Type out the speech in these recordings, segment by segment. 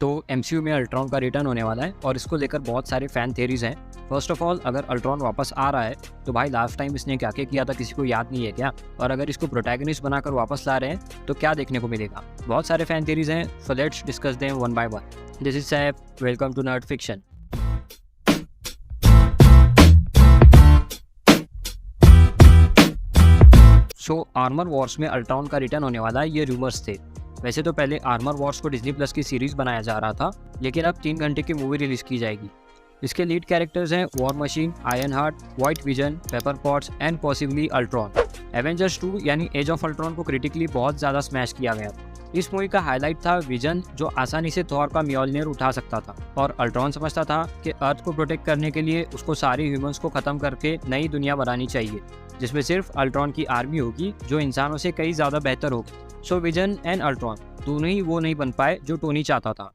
तो एमसीयू में अल्ट्रॉन का रिटर्न होने वाला है और इसको लेकर बहुत सारे फैन थेरीज हैं। फर्स्ट ऑफ ऑल, अगर अल्ट्रॉन वापस आ रहा है तो भाई लास्ट टाइम इसने क्या क्या किया था किसी को याद नहीं है क्या? और अगर इसको प्रोटैगनिस्ट बनाकर वापस ला रहे हैं तो क्या देखने को मिलेगा? बहुत सारे फैन थेरीज हैं, so let's discuss them one by one. This is Saif, welcome to Nerd Fiction. So Armor Wars में अल्ट्रॉन का रिटर्न होने वाला है, ये रूमर्स थे। वैसे तो पहले आर्मर वॉर्स को डिज्नी प्लस की सीरीज बनाया जा रहा था, लेकिन अब 3 घंटे की मूवी रिलीज की जाएगी। इसके लीड कैरेक्टर्स हैं war machine, iron heart, white vision, paper pots and possibly Ultron. Avengers 2 यानी एज ऑफ अल्ट्रॉन को क्रिटिकली बहुत ज़्यादा स्मैश किया गया था। इस मूवी का हाईलाइट था विजन, जो आसानी से थॉर का म्योलनियर उठा सकता था, और अल्ट्रॉन समझता था कि अर्थ को प्रोटेक्ट करने के लिए उसको सारे ह्यूमंस को ख़त्म करके नई दुनिया बनानी चाहिए, जिसमें सिर्फ अल्ट्रॉन की आर्मी होगी जो इंसानों से कई ज़्यादा बेहतर होगी। सो विजन एंड अल्ट्रॉन दोनों ही वो नहीं बन पाए जो टोनी चाहता था।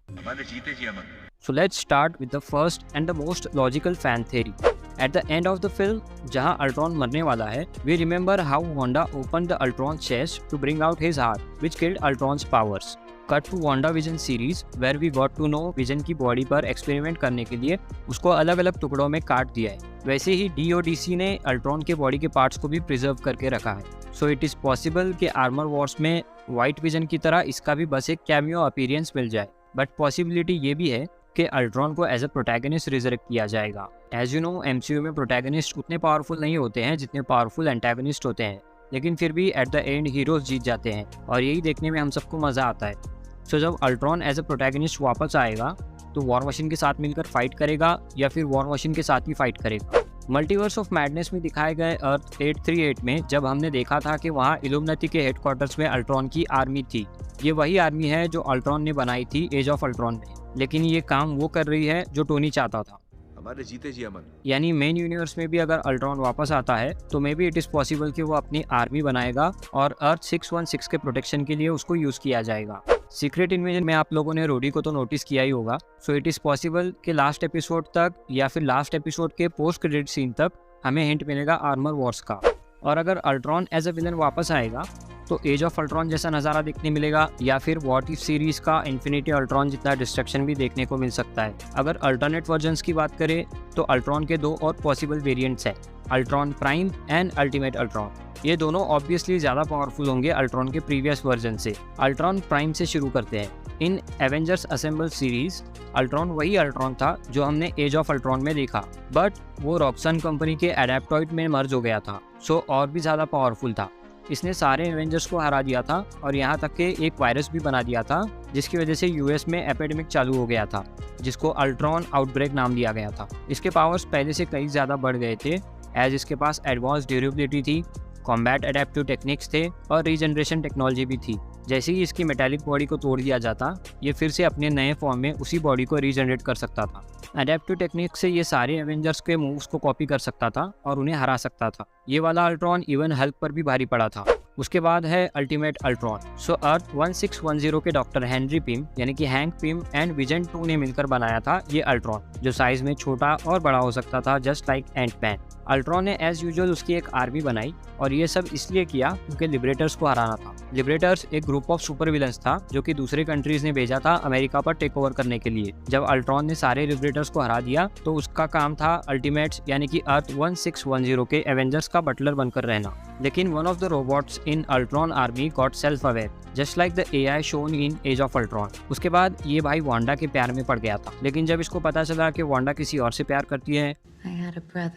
So let's start with the first and the most logical fan theory. At the end of the film, जहाँ अल्ट्रॉन मरने वाला है, we remember how Wanda opened the Ultron's chest to bring out his heart, which killed Ultron's powers. Cut to WandaVision series, where we got to know Vision की body पर experiment करने के लिए उसको अलग अलग टुकड़ों में काट दिया है। वैसे ही DODC ने अल्ट्रॉन के बॉडी के पार्ट्स को भी प्रिजर्व करके रखा है। सो इट इज़ पॉसिबल कि आर्मर वॉर्स में व्हाइट विजन की तरह इसका भी बस एक कैमियो अपीयरेंस मिल जाए, बट पॉसिबिलिटी ये भी है कि अल्ट्रॉन को एज अ प्रोटैगनिस्ट रिजरेक्ट किया जाएगा। एज यू नो, एमसीयू में प्रोटैगनिस्ट उतने पावरफुल नहीं होते हैं जितने पावरफुल एंटागनिस्ट होते हैं, लेकिन फिर भी एट द एंड हीरोज जीत जाते हैं और यही देखने में हम सबको मज़ा आता है। सो जब अल्ट्रॉन एज अ प्रोटैगनिस्ट वापस आएगा तो वॉर मशीन के साथ मिलकर फाइट करेगा या फिर वॉर मशीन के साथ ही फाइट करेगा। मल्टीवर्स ऑफ मैडनेस में दिखाए गए अर्थ 838 में जब हमने देखा था कि वहाँ इल्यूमिनेटी के हेडक्वार्टर्स में अल्ट्रॉन की आर्मी थी, ये वही आर्मी है जो अल्ट्रॉन ने बनाई थी एज ऑफ अल्ट्रॉन में, लेकिन ये काम वो कर रही है जो टोनी चाहता था। हमारे जीते जी अमन। यानी मेन यूनिवर्स में भी अगर अल्ट्रॉन वापस आता है तो may be it is possible कि वो अपनी आर्मी बनाएगा और अर्थ 616 के प्रोटेक्शन के लिए उसको यूज़ किया जाएगा। सीक्रेट इन्वेजन में आप लोगों ने रोडी को तो नोटिस किया ही होगा। सो इट इज़ पॉसिबल कि लास्ट एपिसोड तक या फिर लास्ट एपिसोड के पोस्ट क्रेडिट सीन तक हमें हिंट मिलेगा आर्मर वॉर्स का। और अगर अल्ट्रॉन एज अ विलन वापस आएगा तो एज ऑफ अल्ट्रॉन जैसा नज़ारा देखने मिलेगा, या फिर व्हाट इफ सीरीज का इन्फिनिटी अल्ट्रॉन जितना डिस्ट्रक्शन भी देखने को मिल सकता है। अगर अल्टरनेट वर्जन्स की बात करें तो अल्ट्रॉन के 2 और पॉसिबल वेरिएंट्स हैं, Ultron prime and ultimate Ultron. ये दोनों ऑब्वियसली ज़्यादा पावरफुल होंगे अल्ट्रॉन के प्रीवियस वर्जन से। अल्ट्रॉन प्राइम से शुरू करते हैं। In Avengers assemble series Ultron वही अल्ट्रॉन था जो हमने एज ऑफ अल्ट्रॉन में देखा, बट वो रॉक्सन कंपनी के एडेप्टॉइड में मर्ज हो गया था, सो और भी ज़्यादा पावरफुल था। इसने सारे एवेंजर्स को हरा दिया था और यहाँ तक कि एक वायरस भी बना दिया था, जिसकी वजह से यूएस में एपिडेमिक चालू हो गया था, जिसको अल्ट्रॉन आउटब्रेक नाम दिया गया था। इसके पावर्स पहले से कई ज़्यादा बढ़ गए थे, एज इसके पास एडवांस ड्यूरेबिलिटी थी, कॉम्बैट एडेप्टिव टेक्निक्स थे और रीजनरेशन टेक्नोलॉजी भी थी। जैसे ही इसकी मेटालिक बॉडी को तोड़ दिया जाता, ये फिर से अपने नए फॉर्म में उसी बॉडी को रीजनरेट कर सकता था। एडेप्टिव टेक्निक से ये सारे एवेंजर्स के मूव्स को कॉपी कर सकता था और उन्हें हरा सकता था। ये वाला अल्ट्रॉन इवन हल्क पर भी भारी पड़ा था। उसके बाद है अल्टीमेट अल्ट्रॉन। सो अर्थ 1610 के डॉक्टर हेनरी पिम यानी कि हैंक पिम एंड विजन 2 ने मिलकर बनाया था ये अल्ट्रॉन, जो साइज में छोटा और बड़ा हो सकता था, जस्ट लाइक एंटमैन। अल्ट्रॉन ने एज यूजुअल उसकी एक आर्मी बनाई और ये सब इसलिए किया क्योंकि लिबरेटर्स को हराना था। लिबरेटर्स एक ग्रुप ऑफ सुपर विलन्स था जो कि दूसरे कंट्रीज ने भेजा था अमेरिका पर टेक ओवर करने के लिए। जब अल्ट्रॉन ने सारे लिबरेटर्स को हरा दिया तो उसका काम था अल्टीमेट्स यानी कि अर्थ 1610 के एवेंजर्स का बटलर बनकर रहना। लेकिन one of the robots in Ultron army got self aware, just like the AI shown in Age of Ultron. उसके बाद ये भाई वांडा के प्यार में पड़ गया था, लेकिन जब इसको पता चला कि वांडा किसी और से प्यार करती है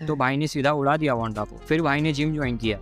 तो भाई ने सीधा उड़ा दिया वांडा को। फिर भाई ने जिम ज्वाइन किया।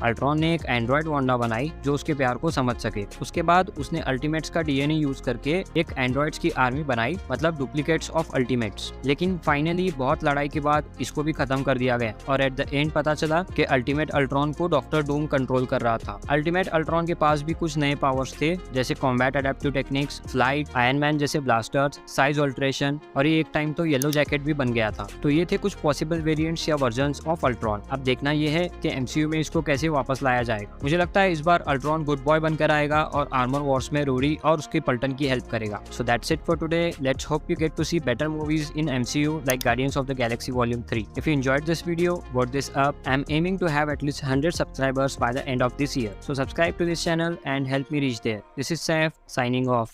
अल्ट्रॉन ने एक एंड्रॉइड वांडा बनाई जो उसके प्यार को समझ सके। उसके बाद उसने अल्टीमेट्स का DNA यूज करके एक एंड्रॉइड्स की आर्मी बनाई, मतलब डुप्लीकेट्स ऑफ अल्टीमेट्स। लेकिन फाइनली बहुत लड़ाई के बाद इसको भी खत्म कर दिया गया और एट द एंड पता चला कि अल्टीमेट अल्ट्रॉन को डॉक्टर डूम कंट्रोल कर रहा था। अल्टीमेट अल्ट्रॉन के पास भी कुछ नए पावर्स थे, जैसे combat adaptive techniques, flight, iron man जैसे ब्लास्टर्स, साइज ऑल्ट्रेशन, और ये एक टाइम तो येलो जैकेट भी बन गया था। तो ये थे कुछ पॉसिबल वेरिएंट्स या वर्जन्स ऑफ अल्ट्रॉन। अब देखना ये है कि एमसीयू में इसको कैसे वापस लाया जाएगा। मुझे लगता है इस बार अल्ट्रॉन गुड बॉय बनकर आएगा और आर्मर वॉर्स में रोडी और उसके पल्टन की हेल्प करेगा। So that's it for today. Let's hope you get to see better movies in MCU like Guardians of the Galaxy Volume 3. If you enjoyed this video, vote this up. I'm aiming to have at least 100 subscribers by the end of this year. So subscribe to this channel and help me reach there. This is Saif signing off.